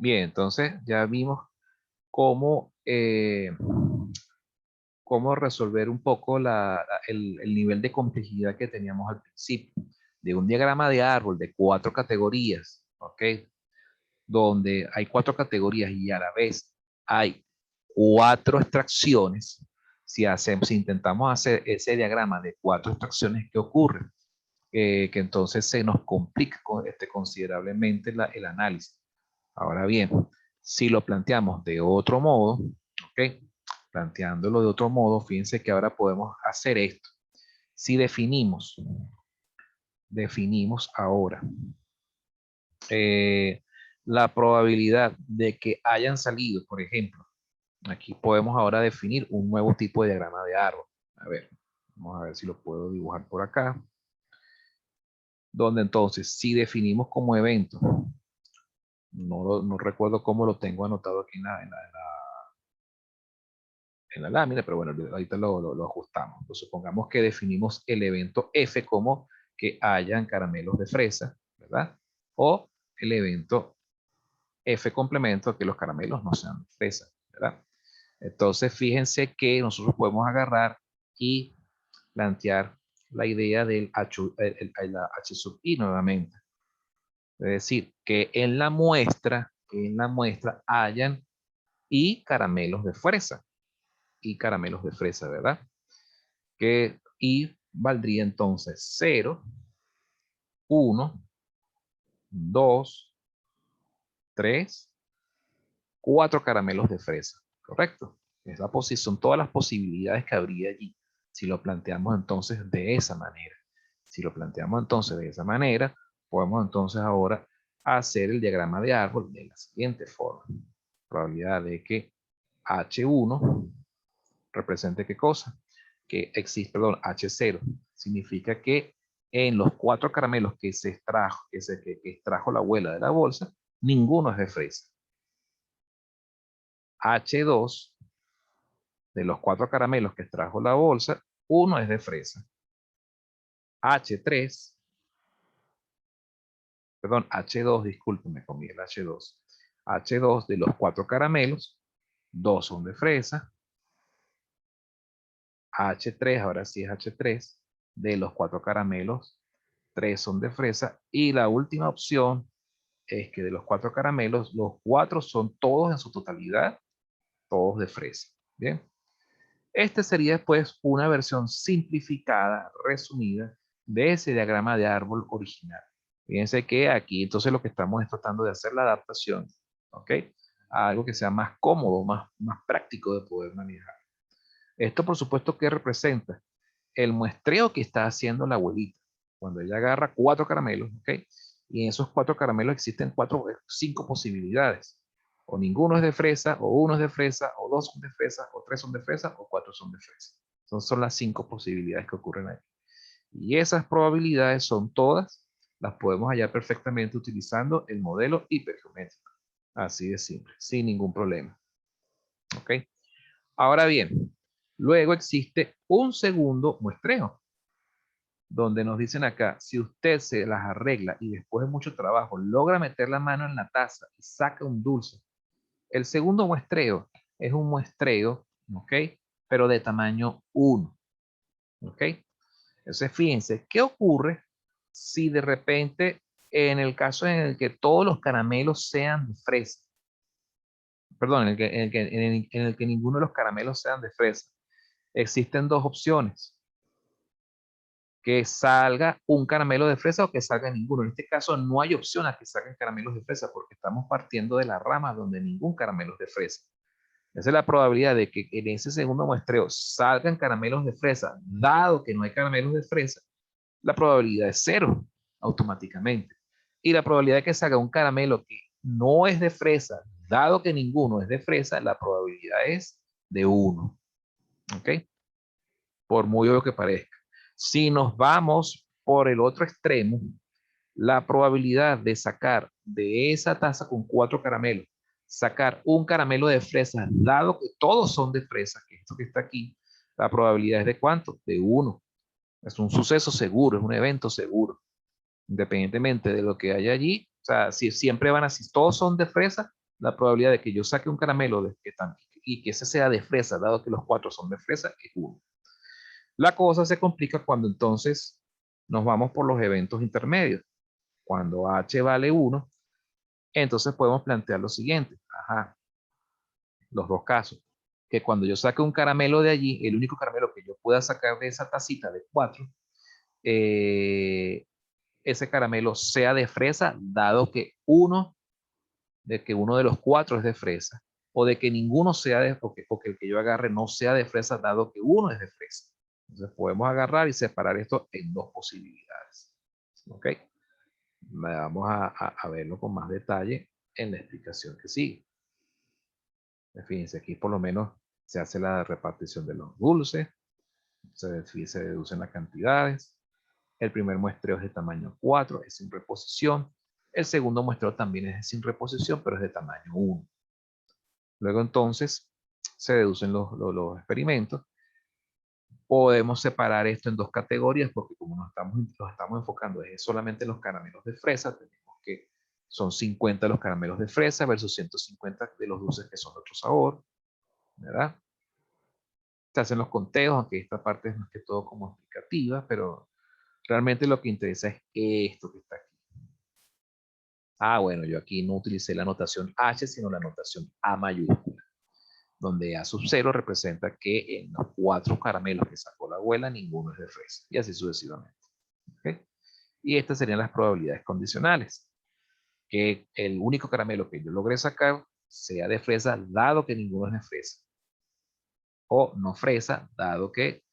Bien, entonces ya vimos cómo, cómo resolver un poco el nivel de complejidad que teníamos al principio. De un diagrama de árbol de 4 categorías, ¿ok? Donde hay 4 categorías y a la vez hay 4 extracciones. Si intentamos hacer ese diagrama de 4 extracciones, ¿qué ocurre? Que entonces se nos complica considerablemente el análisis. Ahora bien, si lo planteamos de otro modo, ¿ok? Planteándolo de otro modo, fíjense que ahora podemos hacer esto. Si definimos ahora eh, la probabilidad de que hayan salido, por ejemplo, aquí podemos ahora definir un nuevo tipo de diagrama de árbol. A ver, vamos a ver si lo puedo dibujar por acá. Donde entonces, si definimos como evento, no recuerdo cómo lo tengo anotado aquí en la lámina, pero bueno, ahorita lo ajustamos. Entonces, supongamos que definimos el evento F como que hayan caramelos de fresa, ¿verdad? O el evento F complemento, que los caramelos no sean de fresa, ¿verdad? Entonces, fíjense que nosotros podemos agarrar y plantear la idea del la H sub i nuevamente. Es decir, que en la muestra hayan y caramelos de fresa, ¿verdad? Que y valdría entonces 0, 1, 2, 3, 4 caramelos de fresa, ¿correcto? Es la posición, todas las posibilidades que habría allí, si lo planteamos entonces de esa manera. Si lo planteamos entonces de esa manera, podemos entonces ahora hacer el diagrama de árbol de la siguiente forma. Probabilidad de que H1 represente qué cosa? Que existe, perdón, H0 significa que en los 4 caramelos que se extrajo, que extrajo la abuela de la bolsa, ninguno es de fresa. H2, de los 4 caramelos que extrajo la bolsa, uno es de fresa. H3, perdón, H2, disculpen, me comí el H2. H2 de los 4 caramelos, 2 son de fresa. H3, ahora sí es H3, de los 4 caramelos, 3 son de fresa. Y la última opción es que de los 4 caramelos, los 4 son todos en su totalidad, todos de fresa. Bien. Este sería pues una versión simplificada, resumida, de ese diagrama de árbol original. Fíjense que aquí entonces lo que estamos es tratando de hacer la adaptación, ¿ok? A algo que sea más cómodo, más práctico de poder manejar. Esto por supuesto que representa el muestreo que está haciendo la abuelita. Cuando ella agarra 4 caramelos, ¿ok? Y en esos 4 caramelos existen 5 posibilidades. O ninguno es de fresa, o uno es de fresa, o 2 son de fresa, o 3 son de fresa, o 4 son de fresa. Son las 5 posibilidades que ocurren ahí. Y esas probabilidades son todas, las podemos hallar perfectamente utilizando el modelo hipergeométrico. Así de simple, sin ningún problema. ¿Ok? Ahora bien, luego existe un segundo muestreo, donde nos dicen acá, si usted se las arregla y después de mucho trabajo logra meter la mano en la taza y saca un dulce. El segundo muestreo es un muestreo, ¿ok? Pero de tamaño 1, ¿ok? Entonces, fíjense, ¿qué ocurre si de repente, en el caso en el que todos los caramelos sean de fresa? Perdón, en el que ninguno de los caramelos sean de fresa. Existen dos opciones. Que salga un caramelo de fresa o que salga ninguno. En este caso no hay opción a que salgan caramelos de fresa porque estamos partiendo de la rama donde ningún caramelo es de fresa. Esa es la probabilidad de que en ese segundo muestreo salgan caramelos de fresa, dado que no hay caramelos de fresa, la probabilidad es 0 automáticamente. Y la probabilidad de que salga un caramelo que no es de fresa, dado que ninguno es de fresa, la probabilidad es de 1. ¿Ok? Por muy obvio que parezca. Si nos vamos por el otro extremo, la probabilidad de sacar de esa taza con 4 caramelos, sacar un caramelo de fresa, dado que todos son de fresa, que esto que está aquí, la probabilidad es de ¿cuánto? De 1. Es un suceso seguro, es un evento seguro. Independientemente de lo que haya allí, o sea, si siempre van así, todos son de fresa, la probabilidad de que yo saque un caramelo y que ese sea de fresa, dado que los 4 son de fresa, es 1. La cosa se complica cuando entonces nos vamos por los eventos intermedios. Cuando H vale 1, entonces podemos plantear lo siguiente. Ajá, los dos casos. Que cuando yo saque un caramelo de allí, el único caramelo que yo pueda sacar de esa tacita de 4, ese caramelo sea de fresa, dado que uno de los 4 es de fresa, o de que ninguno sea o que el que yo agarre no sea de fresa, dado que uno es de fresa. Entonces podemos agarrar y separar esto en dos posibilidades. ¿Ok? Vamos a verlo con más detalle en la explicación que sigue. Fíjense, aquí por lo menos se hace la repartición de los dulces, se deducen las cantidades. El primer muestreo es de tamaño 4, es sin reposición. El segundo muestreo también es sin reposición, pero es de tamaño 1. Luego entonces se deducen los experimentos. Podemos separar esto en dos categorías porque como nos estamos enfocando es solamente en los caramelos de fresa, tenemos que son 50 los caramelos de fresa versus 150 de los dulces que son de otro sabor, ¿verdad? Se hacen los conteos, aunque esta parte es más que todo como explicativa, pero realmente lo que interesa es esto que está aquí. Ah, bueno, yo aquí no utilicé la notación H, sino la notación A mayúscula, donde A sub 0 representa que en los 4 caramelos que sacó la abuela, ninguno es de fresa, y así sucesivamente. ¿Okay? Y estas serían las probabilidades condicionales. Que el único caramelo que yo logré sacar sea de fresa, dado que ninguno es de fresa. O no fresa, dado que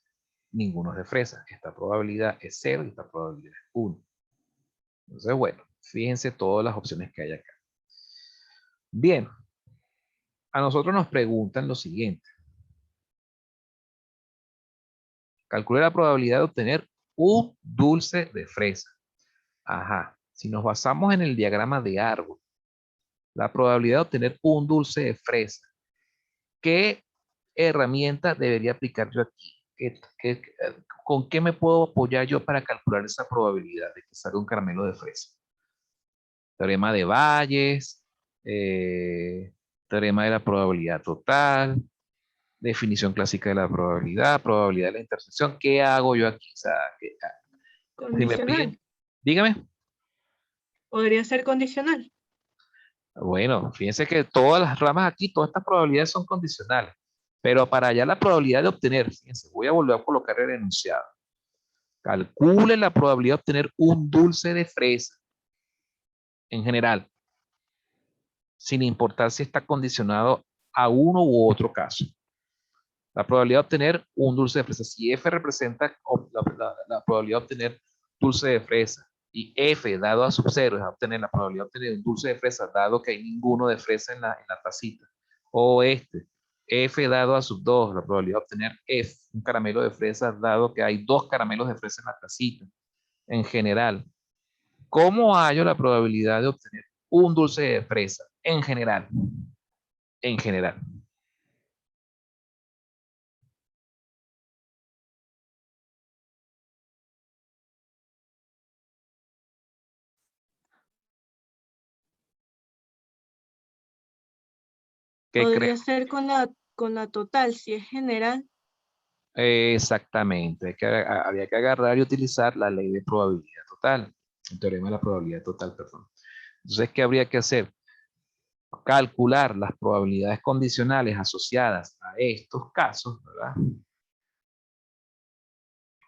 ninguno es de fresa. Esta probabilidad es 0 y esta probabilidad es 1. Entonces, bueno, fíjense todas las opciones que hay acá. Bien, a nosotros nos preguntan lo siguiente. Calcule la probabilidad de obtener un dulce de fresa. Ajá, si nos basamos en el diagrama de árbol, la probabilidad de obtener un dulce de fresa, ¿qué herramienta debería aplicar yo aquí? ¿Con qué me puedo apoyar yo para calcular esa probabilidad de que salga un caramelo de fresa? Teorema de Bayes, teorema de la probabilidad total, definición clásica de la probabilidad, probabilidad de la intersección. ¿Qué hago yo aquí? O sea, si me Condicional. piden, dígame. Podría ser condicional. Bueno, fíjense que todas las ramas aquí, todas estas probabilidades son condicionales. Pero para allá la probabilidad de obtener, fíjense, voy a volver a colocar el enunciado. Calcule la probabilidad de obtener un dulce de fresa en general, sin importar si está condicionado a uno u otro caso. La probabilidad de obtener un dulce de fresa, si F representa la probabilidad de obtener dulce de fresa y F dado a sub 0 es obtener la probabilidad de obtener un dulce de fresa dado que hay ninguno de fresa en la tacita, o F dado a sub 2, la probabilidad de obtener F, un caramelo de fresa dado que hay 2 caramelos de fresa en la tacita, en general. ¿Cómo hallo la probabilidad de obtener un dulce de fresa? En general. En general. ¿Qué Podría crees? ser con la total, si es general. Exactamente. Había que agarrar y utilizar la ley de probabilidad total. El teorema de la probabilidad total, perdón. Entonces, ¿qué habría que hacer? Calcular las probabilidades condicionales asociadas a estos casos, ¿verdad?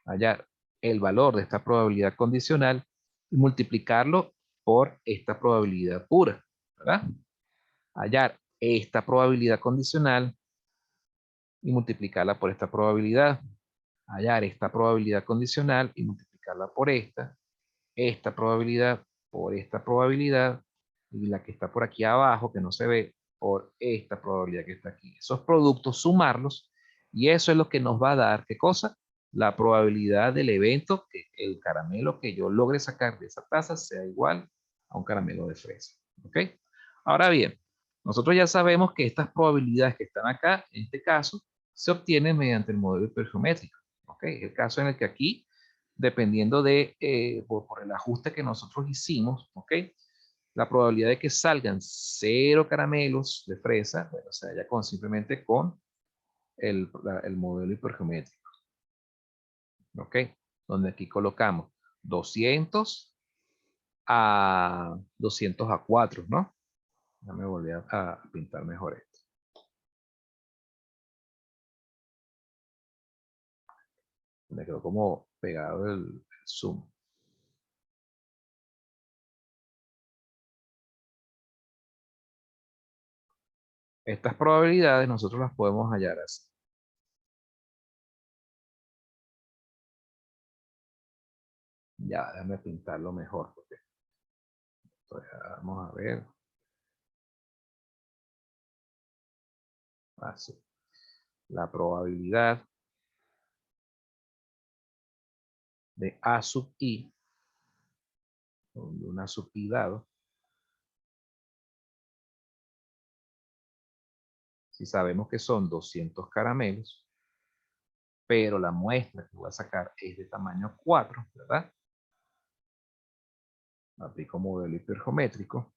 Hallar el valor de esta probabilidad condicional y multiplicarlo por esta probabilidad pura, ¿verdad? Hallar esta probabilidad condicional y multiplicarla por esta probabilidad. Hallar esta probabilidad condicional y multiplicarla por esta probabilidad por esta probabilidad y la que está por aquí abajo, que no se ve, por esta probabilidad que está aquí. Esos productos, sumarlos, y eso es lo que nos va a dar, ¿qué cosa? La probabilidad del evento, que el caramelo que yo logre sacar de esa taza sea igual a un caramelo de fresa. ¿Ok? Ahora bien, nosotros ya sabemos que estas probabilidades que están acá, en este caso, se obtienen mediante el modelo hipergeométrico. ¿Ok? El caso en el que aquí dependiendo de, por el ajuste que nosotros hicimos, ¿ok? La probabilidad de que salgan 0 caramelos de fresa, bueno, se halla simplemente con el modelo hipergeométrico. ¿Ok? Donde aquí colocamos 200 a 4, ¿no? Déjame volver a pintar mejor esto. Me quedó como pegado el zoom. Estas probabilidades nosotros las podemos hallar así. Ya, déjame pintarlo mejor. Porque vamos a ver. Así. La probabilidad de A sub I, de una sub I dado. Si sabemos que son 200 caramelos, pero la muestra que voy a sacar es de tamaño 4, ¿verdad? Aplico modelo hipergeométrico.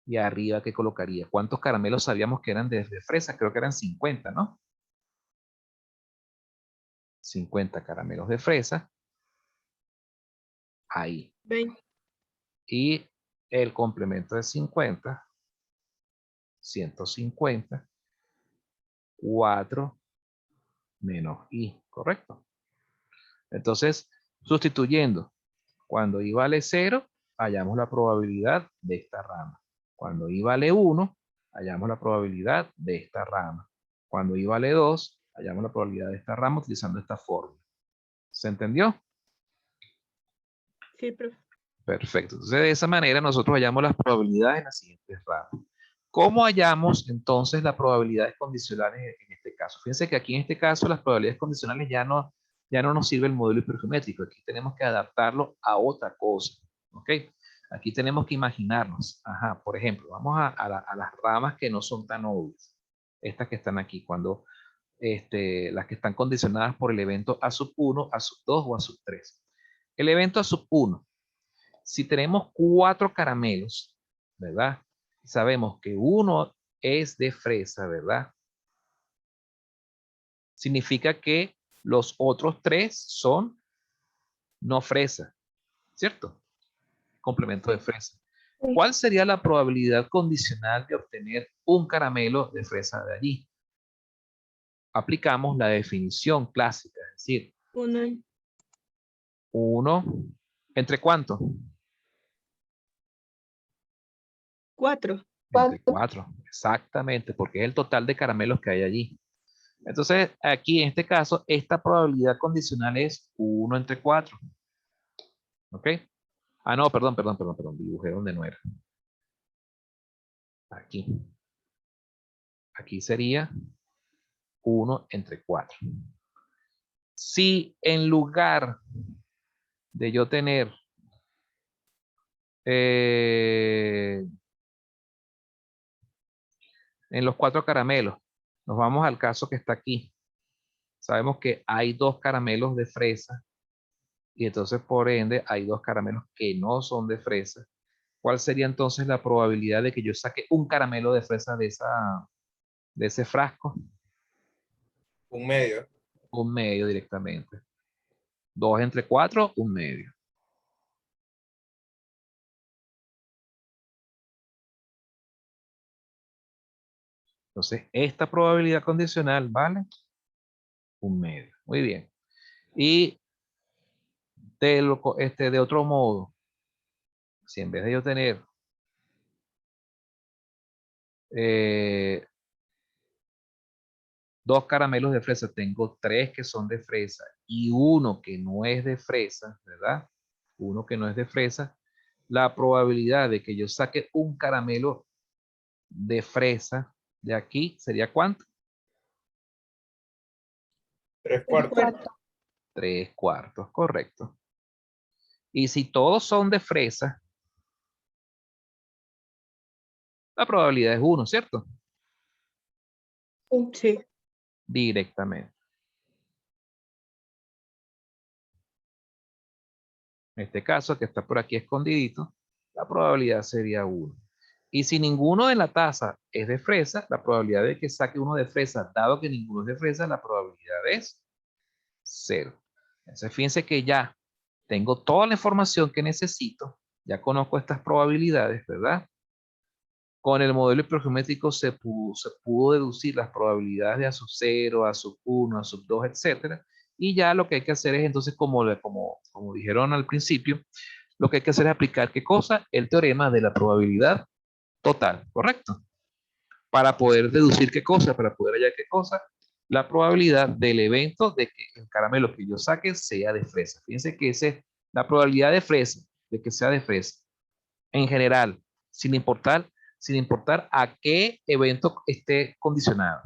Y arriba, ¿qué colocaría? ¿Cuántos caramelos sabíamos que eran de fresa? Creo que eran 50, ¿no? 50 caramelos de fresa. Ahí. 20. Y el complemento de 50, 150, 4 menos I, ¿correcto? Entonces, sustituyendo, cuando I vale 0, hallamos la probabilidad de esta rama. Cuando I vale 1, hallamos la probabilidad de esta rama. Cuando I vale 2, hallamos la probabilidad de esta rama utilizando esta fórmula. ¿Se entendió? Sí, profe. Perfecto. Entonces, de esa manera nosotros hallamos las probabilidades en las siguientes ramas. ¿Cómo hallamos entonces las probabilidades condicionales en este caso? Fíjense que aquí en este caso las probabilidades condicionales ya no nos sirve el modelo hipergeométrico. Aquí tenemos que adaptarlo a otra cosa. ¿Ok? Aquí tenemos que imaginarnos. Ajá, por ejemplo, vamos a las ramas que no son tan obvias. Estas que están aquí, cuando las que están condicionadas por el evento A sub 1, A sub 2 o A sub 3. El evento A sub 1. Si tenemos 4 caramelos, ¿verdad? Sabemos que uno es de fresa, ¿verdad? Significa que los otros 3 son no fresa, ¿cierto? Complemento de fresa. ¿Cuál sería la probabilidad condicional de obtener un caramelo de fresa de allí? Aplicamos la definición clásica, es decir, 1. 1 ¿entre cuánto? 4. Entre 4, exactamente, porque es el total de caramelos que hay allí. Entonces, aquí en este caso, esta probabilidad condicional es 1 entre 4. ¿Ok? Ah, no, perdón. Dibujé donde no era. Aquí. Aquí sería 1 entre 4. Si en lugar de yo tener en los 4 caramelos, nos vamos al caso que está aquí. Sabemos que hay 2 caramelos de fresa y entonces por ende hay 2 caramelos que no son de fresa. ¿Cuál sería entonces la probabilidad de que yo saque un caramelo de fresa de ese frasco? Un medio. Un medio directamente. 2 entre 4, un medio. Entonces, esta probabilidad condicional vale un medio. Muy bien. Y de otro modo, si en vez de yo tener 2 caramelos de fresa, tengo 3 que son de fresa y uno que no es de fresa, ¿verdad? Uno que no es de fresa, la probabilidad de que yo saque un caramelo de fresa de aquí sería ¿cuánto? 3/4. 3/4, correcto. Y si todos son de fresa, la probabilidad es 1, ¿cierto? Sí. Directamente. En este caso, que está por aquí escondidito, la probabilidad sería 1. Y si ninguno de la taza es de fresa, la probabilidad de que saque uno de fresa, dado que ninguno es de fresa, la probabilidad es 0. Entonces fíjense que ya tengo toda la información que necesito, ya conozco estas probabilidades, ¿verdad? Con el modelo hipergeométrico se pudo deducir las probabilidades de A sub 0, A sub 1, A sub 2, etcétera. Y ya lo que hay que hacer es entonces, como dijeron al principio, lo que hay que hacer es aplicar ¿qué cosa? El teorema de la probabilidad total, ¿correcto? Para poder deducir ¿qué cosa? Para poder hallar ¿qué cosa? La probabilidad del evento de que el caramelo que yo saque sea de fresa. Fíjense que esa es la probabilidad de fresa, de que sea de fresa, en general, sin importar, sin importar a qué evento esté condicionado.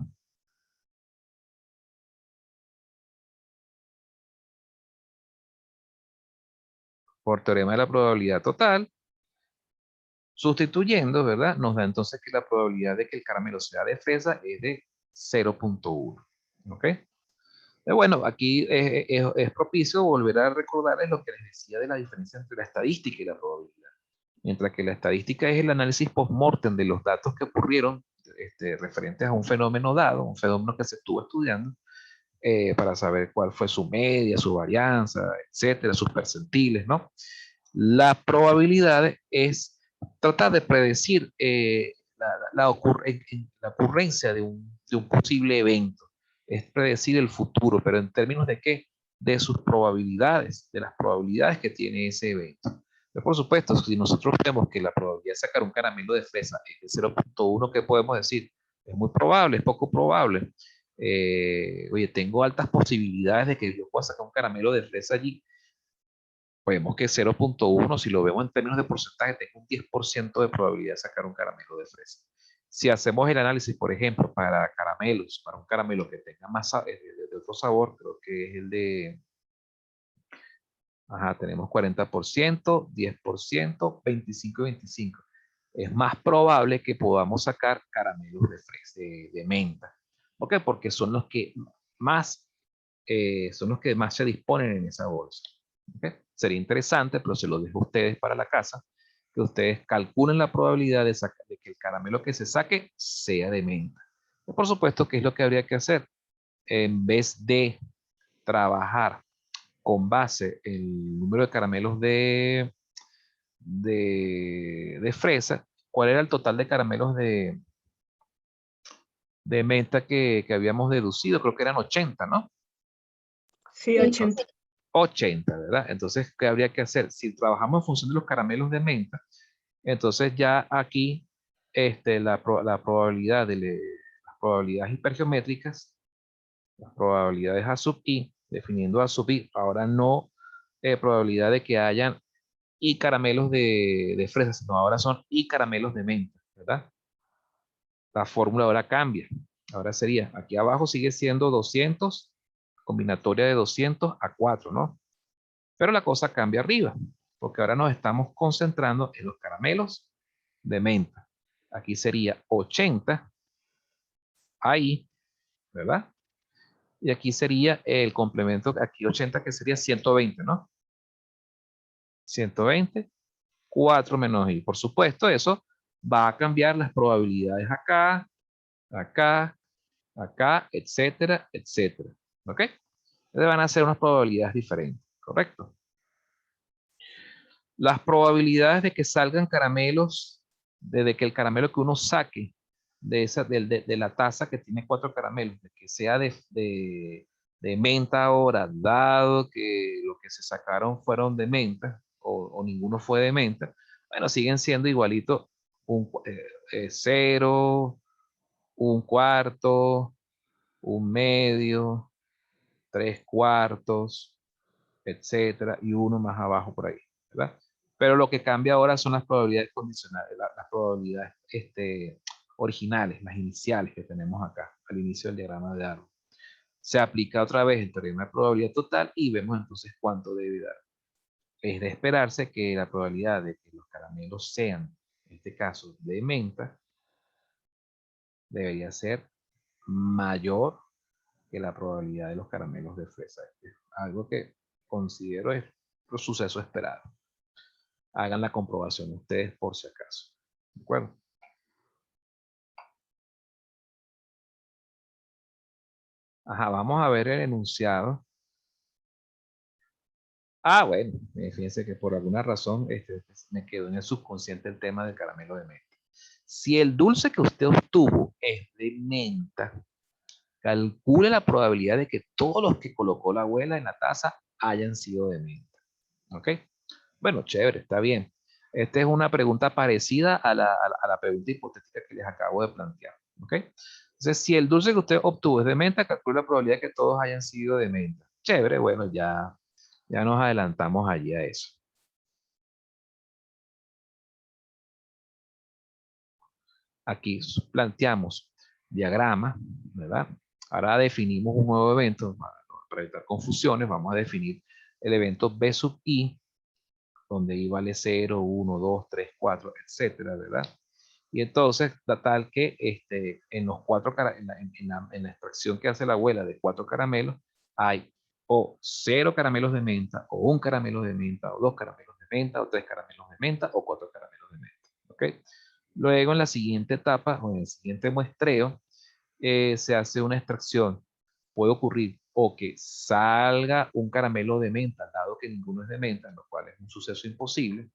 Por teorema de la probabilidad total, sustituyendo, ¿verdad? Nos da entonces que la probabilidad de que el caramelo sea de fresa es de 0.1. ¿Ok? Bueno, aquí es propicio volver a recordarles lo que les decía de la diferencia entre la estadística y la probabilidad. Mientras que la estadística es el análisis post-mortem de los datos que ocurrieron referentes a un fenómeno dado, un fenómeno que se estuvo estudiando, para saber cuál fue su media, su varianza, etcétera, sus percentiles, ¿no? La probabilidad es tratar de predecir la ocurrencia de un posible evento. Es predecir el futuro, pero en términos de qué? De sus probabilidades, de las probabilidades que tiene ese evento. Pero por supuesto, si nosotros vemos que la probabilidad de sacar un caramelo de fresa es de 0.1, ¿qué podemos decir? Es muy probable, es poco probable. Oye, tengo altas posibilidades de que yo pueda sacar un caramelo de fresa allí. Vemos que 0.1, si lo vemos en términos de porcentaje, tengo un 10% de probabilidad de sacar un caramelo de fresa. Si hacemos el análisis, por ejemplo, para caramelos, para un caramelo que tenga más de otro sabor, creo que es el de, ajá, tenemos 40%, 10%, 25 y 25. Es más probable que podamos sacar caramelos de fresa, de menta. ¿Por qué? Porque son los que más se disponen en esa bolsa. ¿Okay? Sería interesante, pero se lo dejo a ustedes para la casa, que ustedes calculen la probabilidad de que el caramelo que se saque sea de menta. Y por supuesto, ¿qué es lo que habría que hacer? En vez de trabajar con base el número de caramelos de fresa, ¿cuál era el total de caramelos de menta que habíamos deducido? Creo que eran 80, ¿no? Sí, 80. 80, ¿verdad? Entonces, ¿qué habría que hacer? Si trabajamos en función de los caramelos de menta, entonces ya aquí la probabilidad las probabilidades hipergeométricas, las probabilidades A sub i, definiendo A sub i, ahora no probabilidad de que hayan i caramelos de fresa, sino ahora son i caramelos de menta, ¿verdad? La fórmula ahora cambia. Ahora sería, aquí abajo sigue siendo 200, combinatoria de 200 a 4, ¿no? Pero la cosa cambia arriba, porque ahora nos estamos concentrando en los caramelos de menta. Aquí sería 80, ahí, ¿verdad? Y aquí sería el complemento, aquí 80 que sería 120, ¿no? 120, 4 menos i. Por supuesto, eso va a cambiar las probabilidades acá, acá, acá, etcétera, etcétera. ¿Ok? Entonces van a ser unas probabilidades diferentes, ¿correcto? Las probabilidades de que salgan caramelos, de que el caramelo que uno saque de la taza que tiene 4 caramelos, de que sea de menta ahora, dado que lo que se sacaron fueron de menta, o ninguno fue de menta, bueno, siguen siendo igualito un 0, un cuarto, un medio, 3/4, etcétera, y uno más abajo por ahí, ¿verdad? Pero lo que cambia ahora son las probabilidades condicionales, las probabilidades originales, las iniciales que tenemos acá, al inicio del diagrama de árbol. Se aplica otra vez el teorema de probabilidad total y vemos entonces cuánto debe dar. Es de esperarse que la probabilidad de que los caramelos sean, en este caso, de menta, debería ser mayor que la probabilidad de los caramelos de fresa. Es algo que considero es un suceso esperado. hagan la comprobación ustedes por si acaso. ¿De acuerdo? Ajá, vamos a ver el enunciado. Ah, bueno, fíjense que por alguna razón me quedó en el subconsciente el tema del caramelo de menta. Si el dulce que usted obtuvo es de menta, calcule la probabilidad de que todos los que colocó la abuela en la taza hayan sido de menta. ¿Ok? Bueno, chévere, está bien. Esta es una pregunta parecida a la pregunta hipotética que les acabo de plantear. ¿Ok? Entonces, si el dulce que usted obtuvo es de menta, calcule la probabilidad de que todos hayan sido de menta. Chévere, bueno, ya nos adelantamos allí a eso. Aquí planteamos diagrama, ¿verdad? Ahora definimos un nuevo evento para evitar confusiones. Vamos a definir el evento B sub I, donde I vale 0, 1, 2, 3, 4, etcétera, ¿verdad? Y entonces, da tal que en los en la extracción que hace la abuela de 4 caramelos, hay o 0 caramelos de menta, o 1 caramelo de menta, o 2 caramelos de menta, o 3 caramelos de menta, o 4 caramelos de menta. ¿Ok? Luego, en la siguiente etapa, o en el siguiente muestreo, se hace una extracción. Puede ocurrir o que salga un caramelo de menta, dado que ninguno es de menta, lo cual es un suceso imposible,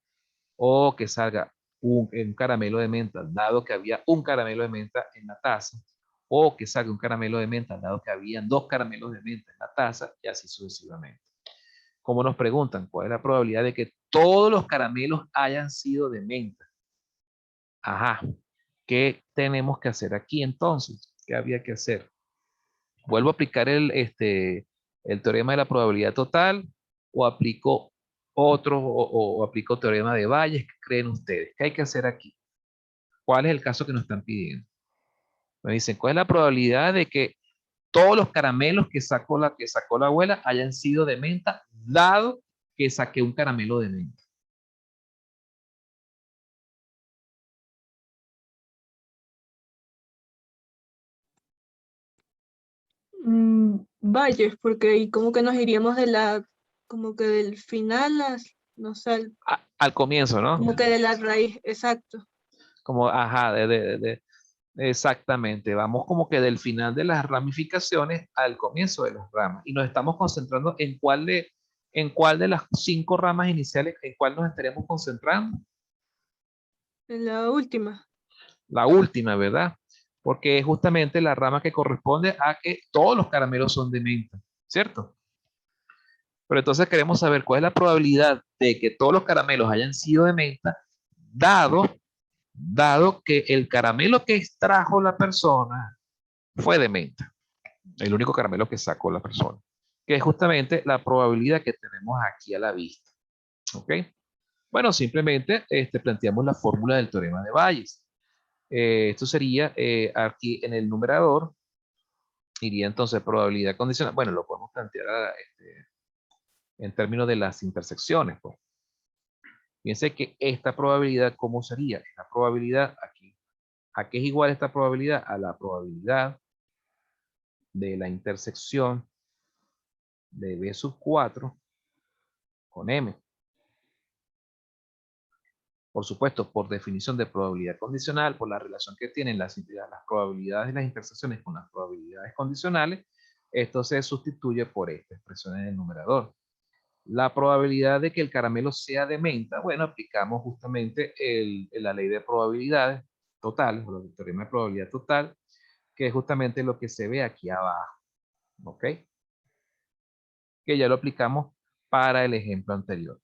o que salga un caramelo de menta, dado que había un caramelo de menta en la taza, o que salga un caramelo de menta, dado que habían 2 caramelos de menta en la taza, y así sucesivamente. Como nos preguntan, ¿cuál es la probabilidad de que todos los caramelos hayan sido de menta? Ajá, ¿qué tenemos que hacer aquí entonces? ¿Qué había que hacer? ¿Vuelvo a aplicar el teorema de la probabilidad total o aplico otro o aplico teorema de Bayes? ¿Qué creen ustedes? ¿Qué hay que hacer aquí? ¿Cuál es el caso que nos están pidiendo? Me dicen, ¿cuál es la probabilidad de que todos los caramelos que sacó la abuela hayan sido de menta, dado que saqué un caramelo de menta? Valles, porque ahí como que nos iríamos como que del final, no sé, Al comienzo, ¿no? como que de la raíz, exacto. Como, ajá, exactamente. Vamos como que del final de las ramificaciones al comienzo de las ramas. Y nos estamos concentrando en cuál de las 5 ramas iniciales, en cuál nos estaremos concentrando. En la última. La última, ¿verdad? Porque es justamente la rama que corresponde a que todos los caramelos son de menta, ¿cierto? Pero entonces queremos saber cuál es la probabilidad de que todos los caramelos hayan sido de menta, dado que el caramelo que extrajo la persona fue de menta. El único caramelo que sacó la persona. Que es justamente la probabilidad que tenemos aquí a la vista. ¿Ok? Bueno, simplemente planteamos la fórmula del teorema de Bayes. Esto sería aquí en el numerador, iría entonces probabilidad condicional. Bueno, lo podemos plantear en términos de las intersecciones. Pues. Fíjense que esta probabilidad, ¿cómo sería? Esta probabilidad aquí. ¿A qué es igual esta probabilidad? A la probabilidad de la intersección de B sub 4 con M. Por supuesto, por definición de probabilidad condicional, por la relación que tienen las probabilidades de las intersecciones con las probabilidades condicionales, esto se sustituye por esta expresión en el numerador. La probabilidad de que el caramelo sea de menta, bueno, aplicamos justamente la ley de probabilidades totales, o el teorema de probabilidad total, que es justamente lo que se ve aquí abajo. ¿Ok? Que ya lo aplicamos para el ejemplo anterior.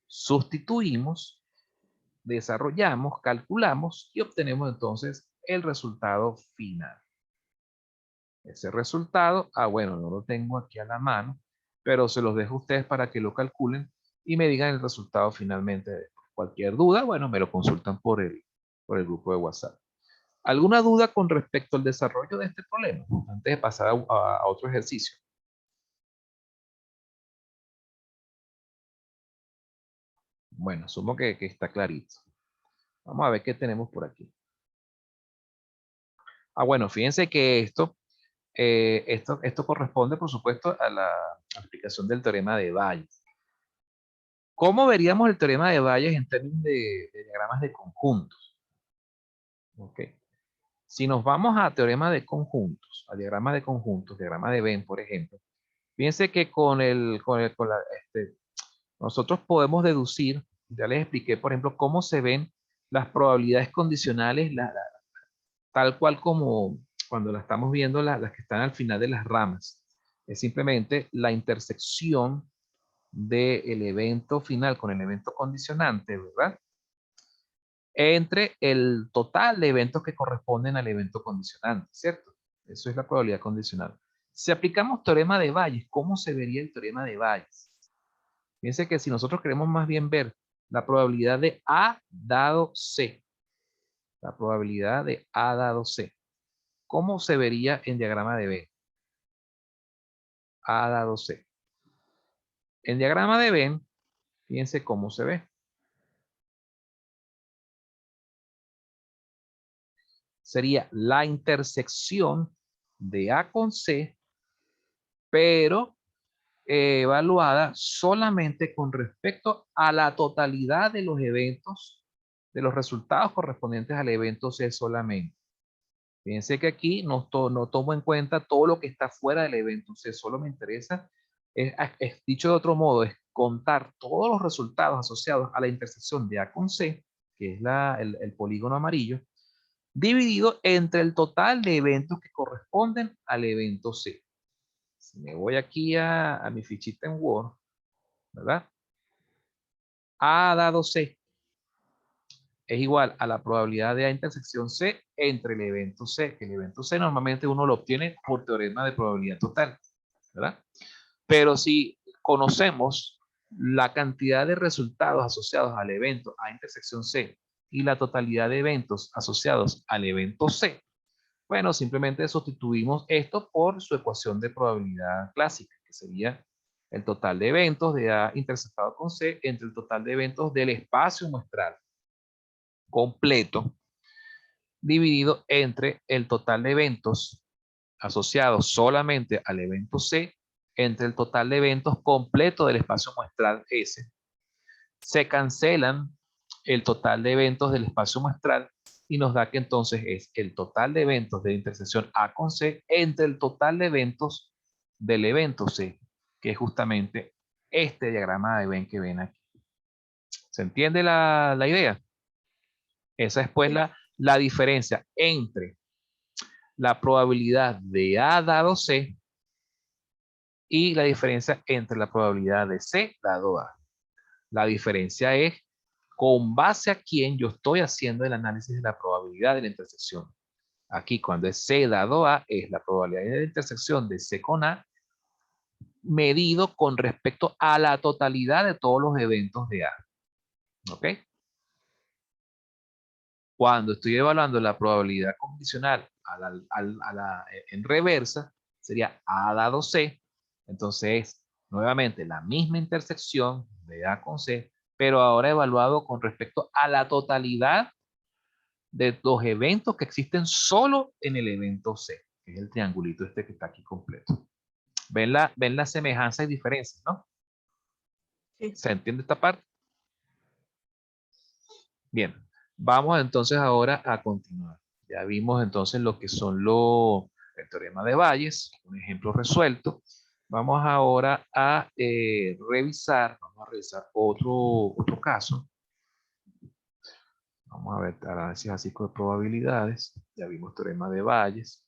Sustituimos, desarrollamos, calculamos y obtenemos entonces el resultado final. Ese resultado, bueno, no lo tengo aquí a la mano, pero se los dejo a ustedes para que lo calculen y me digan el resultado finalmente. Cualquier duda, bueno, me lo consultan por el grupo de WhatsApp. ¿Alguna duda con respecto al desarrollo de este problema? Antes de pasar a otro ejercicio. Bueno, asumo que está clarito. Vamos a ver qué tenemos por aquí. Bueno, fíjense que esto corresponde, por supuesto, a la aplicación del teorema de Bayes. ¿Cómo veríamos el teorema de Bayes en términos de diagramas de conjuntos? ¿Ok? Si nos vamos a teorema de conjuntos, a diagrama de conjuntos, diagrama de Venn, por ejemplo, fíjense que nosotros podemos deducir, ya les expliqué, por ejemplo, cómo se ven las probabilidades condicionales, tal cual como cuando la estamos viendo, las que están al final de las ramas. Es simplemente la intersección del evento final con el evento condicionante, ¿verdad? Entre el total de eventos que corresponden al evento condicionante, ¿cierto? Eso es la probabilidad condicional. Si aplicamos teorema de Bayes, ¿cómo se vería el teorema de Bayes? Fíjense que si nosotros queremos más bien ver la probabilidad de A dado C, la probabilidad de A dado C, ¿cómo se vería en diagrama de Venn? A dado C. En diagrama de Venn, fíjense cómo se ve. Sería la intersección de A con C, pero evaluada solamente con respecto a la totalidad de los eventos, de los resultados correspondientes al evento C solamente. Fíjense que aquí no tomo en cuenta todo lo que está fuera del evento C, solo me interesa, dicho de otro modo, es contar todos los resultados asociados a la intersección de A con C, que es el polígono amarillo, dividido entre el total de eventos que corresponden al evento C. Si me voy aquí a mi fichita en Word, ¿verdad? A dado C es igual a la probabilidad de A intersección C entre el evento C, que el evento C normalmente uno lo obtiene por teorema de probabilidad total, ¿verdad? Pero si conocemos la cantidad de resultados asociados al evento A intersección C y la totalidad de eventos asociados al evento C, bueno, simplemente sustituimos esto por su ecuación de probabilidad clásica, que sería el total de eventos de A intersectado con C entre el total de eventos del espacio muestral completo dividido entre el total de eventos asociados solamente al evento C entre el total de eventos completo del espacio muestral S. Se cancelan el total de eventos del espacio muestral y nos da que entonces es el total de eventos de intersección A con C entre el total de eventos del evento C, que es justamente este diagrama de Venn que ven aquí. ¿Se entiende la idea? Esa es pues la diferencia entre la probabilidad de A dado C y la diferencia entre la probabilidad de C dado A. La diferencia es con base a quién yo estoy haciendo el análisis de la probabilidad de la intersección. Aquí cuando es C dado A es la probabilidad de la intersección de C con A medido con respecto a la totalidad de todos los eventos de A. ¿Ok? Cuando estoy evaluando la probabilidad condicional en reversa, sería A dado C. Entonces, nuevamente, la misma intersección de A con C, pero ahora evaluado con respecto a la totalidad de los eventos que existen solo en el evento C, que es el triangulito este que está aquí completo. ¿Ven la semejanza y diferencia, no? Sí. ¿Se entiende esta parte? Bien, vamos entonces ahora a continuar. Ya vimos entonces lo que son el teorema de Bayes, un ejemplo resuelto. Vamos ahora a revisar otro caso. Vamos a ver análisis básico de probabilidades. Ya vimos teorema de Bayes.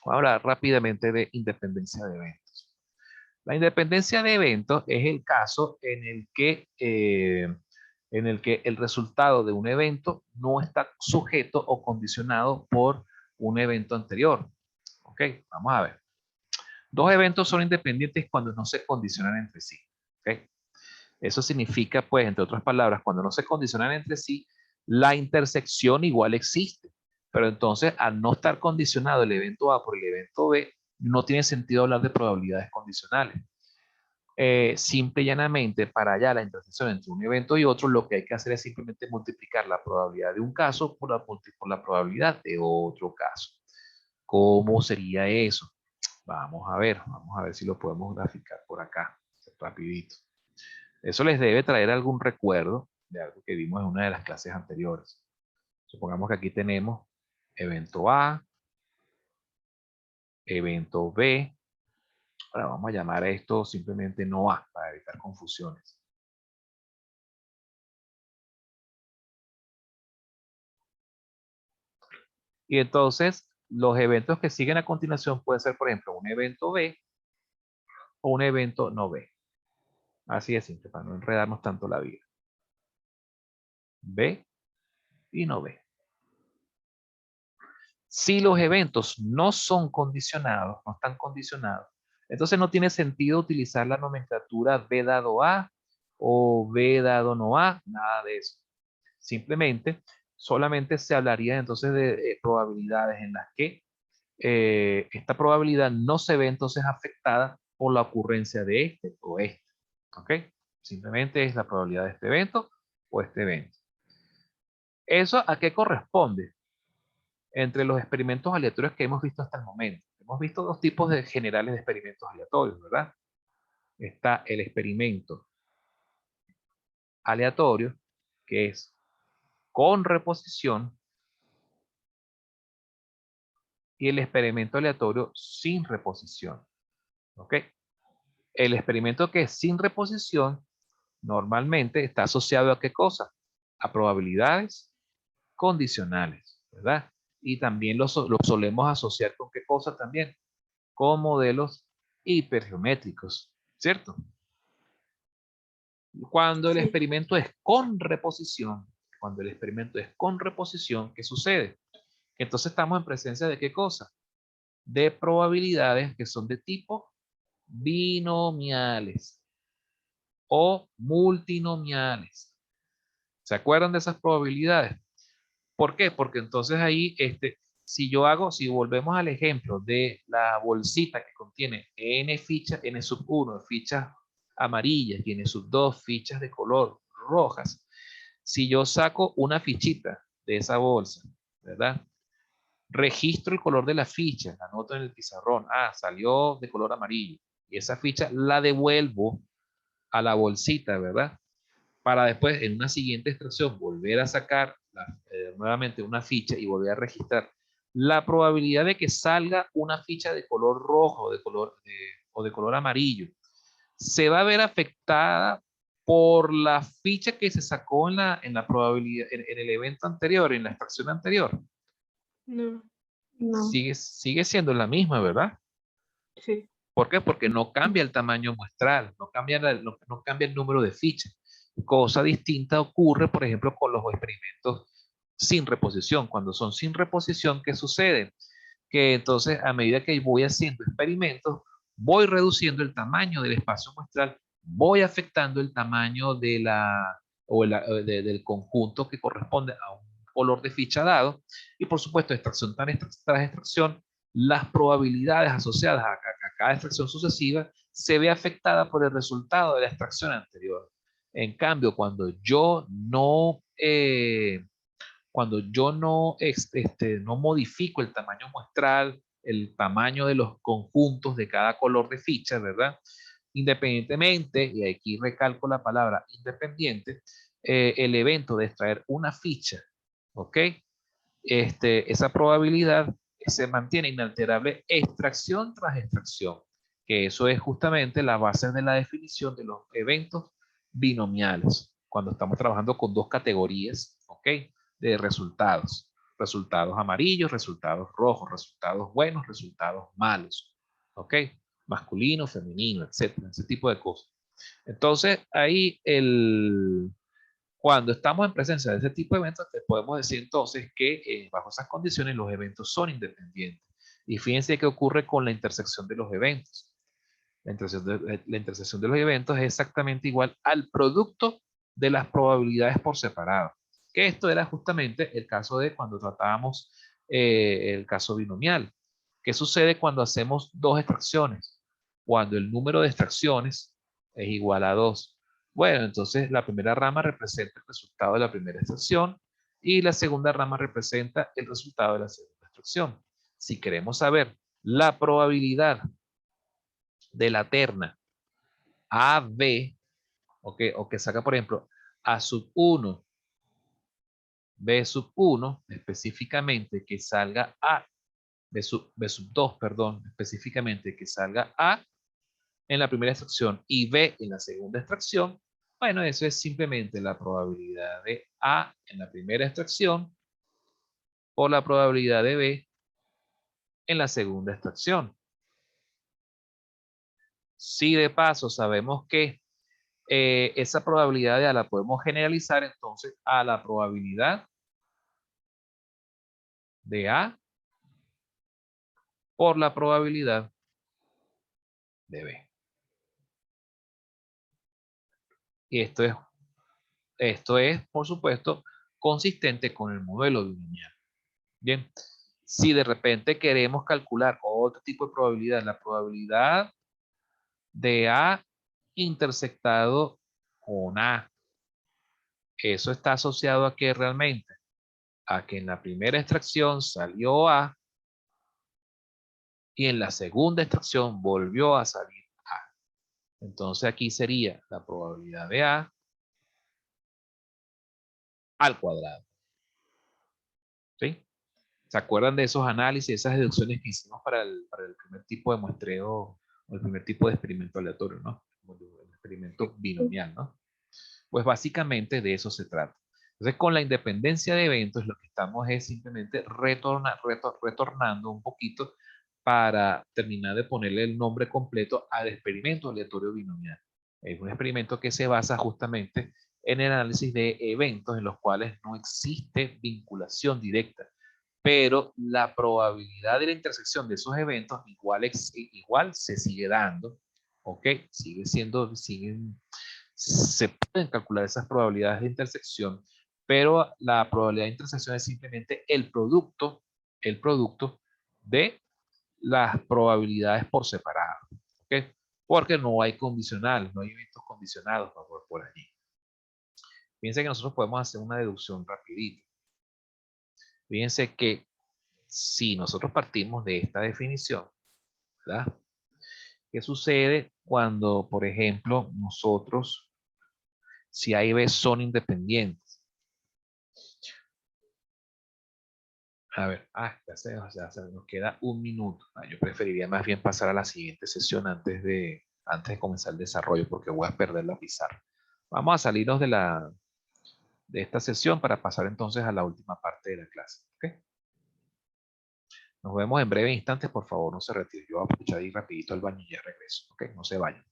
Vamos a hablar rápidamente de independencia de eventos. La independencia de eventos es el caso en el que el resultado de un evento no está sujeto o condicionado por un evento anterior. Ok, vamos a ver. Dos eventos son independientes cuando no se condicionan entre sí. Ok, eso significa, pues, entre otras palabras, cuando no se condicionan entre sí, la intersección igual existe. Pero entonces, al no estar condicionado el evento A por el evento B, no tiene sentido hablar de probabilidades condicionales. Simple y llanamente, para allá la intersección entre un evento y otro, lo que hay que hacer es simplemente multiplicar la probabilidad de un caso por la probabilidad de otro caso. ¿Cómo sería eso? Vamos a ver si lo podemos graficar por acá, rapidito. Eso les debe traer algún recuerdo de algo que vimos en una de las clases anteriores. Supongamos que aquí tenemos evento A, evento B. Ahora vamos a llamar a esto simplemente no A para evitar confusiones. Y entonces los eventos que siguen a continuación pueden ser, por ejemplo, un evento B o un evento no B. Así de simple, para no enredarnos tanto la vida. B y no B. Si los eventos no son condicionados, no están condicionados, entonces no tiene sentido utilizar la nomenclatura B dado A o B dado no A, nada de eso. Simplemente, solamente se hablaría entonces de probabilidades en las que esta probabilidad no se ve entonces afectada por la ocurrencia de este o este. ¿Ok? Simplemente es la probabilidad de este evento o este evento. ¿Eso a qué corresponde? Entre los experimentos aleatorios que hemos visto hasta el momento. Hemos visto dos tipos de generales de experimentos aleatorios, ¿verdad? Está el experimento aleatorio, que es con reposición, y el experimento aleatorio sin reposición. ¿Ok? El experimento que es sin reposición normalmente está asociado a qué cosa? A probabilidades condicionales, ¿verdad? Y también lo solemos asociar con qué cosa también? Con modelos hipergeométricos, ¿cierto? Cuando el Sí. experimento es con reposición, ¿qué sucede? Entonces estamos en presencia de qué cosa? De probabilidades que son de tipo binomiales o multinomiales. ¿Se acuerdan de esas probabilidades? ¿Por qué? Porque entonces ahí, si volvemos al ejemplo de la bolsita que contiene n fichas, n sub 1 fichas amarillas y n sub 2 fichas de color rojas, si yo saco una fichita de esa bolsa, ¿verdad? Registro el color de la ficha, la anoto en el pizarrón, salió de color amarillo, y esa ficha la devuelvo a la bolsita, ¿verdad? Para después en una siguiente extracción volver a sacar nuevamente una ficha y volver a registrar. La probabilidad de que salga una ficha de color rojo o de color amarillo se va a ver afectada por la ficha que se sacó en la probabilidad, en el evento anterior, en la extracción anterior. No. No. Sigue siendo la misma, ¿verdad? Sí. ¿Por qué? Porque no cambia el tamaño muestral, no cambia el número de fichas. Cosa distinta ocurre, por ejemplo, con los experimentos sin reposición. Cuando son sin reposición, ¿qué sucede? Que entonces, a medida que voy haciendo experimentos, voy reduciendo el tamaño del espacio muestral, voy afectando el tamaño del conjunto que corresponde a un color de ficha dado, y por supuesto, extracción tras extracción, las probabilidades asociadas a cada extracción sucesiva se ve afectada por el resultado de la extracción anterior. En cambio, cuando yo no modifico el tamaño muestral, el tamaño de los conjuntos de cada color de ficha, ¿verdad? Independientemente, y aquí recalco la palabra independiente, el evento de extraer una ficha, ¿ok? Esa probabilidad se mantiene inalterable extracción tras extracción, que eso es justamente la base de la definición de los eventos binomiales, cuando estamos trabajando con dos categorías, ¿ok? De resultados. Resultados amarillos, resultados rojos, resultados buenos, resultados malos, ¿ok? Masculino, femenino, etcétera, ese tipo de cosas. Entonces, ahí cuando estamos en presencia de ese tipo de eventos, te podemos decir entonces que bajo esas condiciones los eventos son independientes. Y fíjense qué ocurre con la intersección de los eventos. La intersección de los eventos es exactamente igual al producto de las probabilidades por separado. Que esto era justamente el caso de cuando tratábamos el caso binomial. ¿Qué sucede cuando hacemos dos extracciones? Cuando el número de extracciones es igual a 2. Bueno, entonces la primera rama representa el resultado de la primera extracción y la segunda rama representa el resultado de la segunda extracción. Si queremos saber la probabilidad de la terna AB, O que salga, por ejemplo, A sub 1, B sub 1, específicamente que salga A, B sub 2, perdón, específicamente que salga A en la primera extracción y B en la segunda extracción, bueno, eso es simplemente la probabilidad de A en la primera extracción por la probabilidad de B en la segunda extracción. Si de paso sabemos que esa probabilidad de A la podemos generalizar, entonces a la probabilidad de A por la probabilidad de B. Y esto es, por supuesto, consistente con el modelo binomial. Bien, si de repente queremos calcular otro tipo de probabilidad, la probabilidad de A intersectado con A, eso está asociado a qué realmente? A que en la primera extracción salió A y en la segunda extracción volvió a salir A. Entonces aquí sería la probabilidad de A al cuadrado. ¿Sí? ¿Se acuerdan de esos análisis, esas deducciones que hicimos para el primer tipo de muestreo o el primer tipo de experimento aleatorio, ¿no? El experimento binomial, ¿no? Pues básicamente de eso se trata. Entonces, con la independencia de eventos, lo que estamos es simplemente retornando un poquito para terminar de ponerle el nombre completo al experimento aleatorio binomial. Es un experimento que se basa justamente en el análisis de eventos en los cuales no existe vinculación directa, pero la probabilidad de la intersección de esos eventos igual se sigue dando, ¿ok? Se pueden calcular esas probabilidades de intersección, pero la probabilidad de intersección es simplemente el producto de las probabilidades por separado, ¿ok? Porque no hay condicionales, no hay eventos condicionados por allí. Fíjense que nosotros podemos hacer una deducción rapidita. Fíjense que si nosotros partimos de esta definición, ¿verdad? ¿Qué sucede cuando, por ejemplo, nosotros, si A y B son independientes? A ver, ya se nos queda un minuto. Yo preferiría más bien pasar a la siguiente sesión antes de comenzar el desarrollo porque voy a perder la pizarra. Vamos a salirnos de esta sesión para pasar entonces a la última parte de la clase. ¿Okay? Nos vemos en breves instantes, por favor, no se retire. Yo voy a escuchar ahí rapidito al baño y ya regreso. ¿Ok? No se vayan.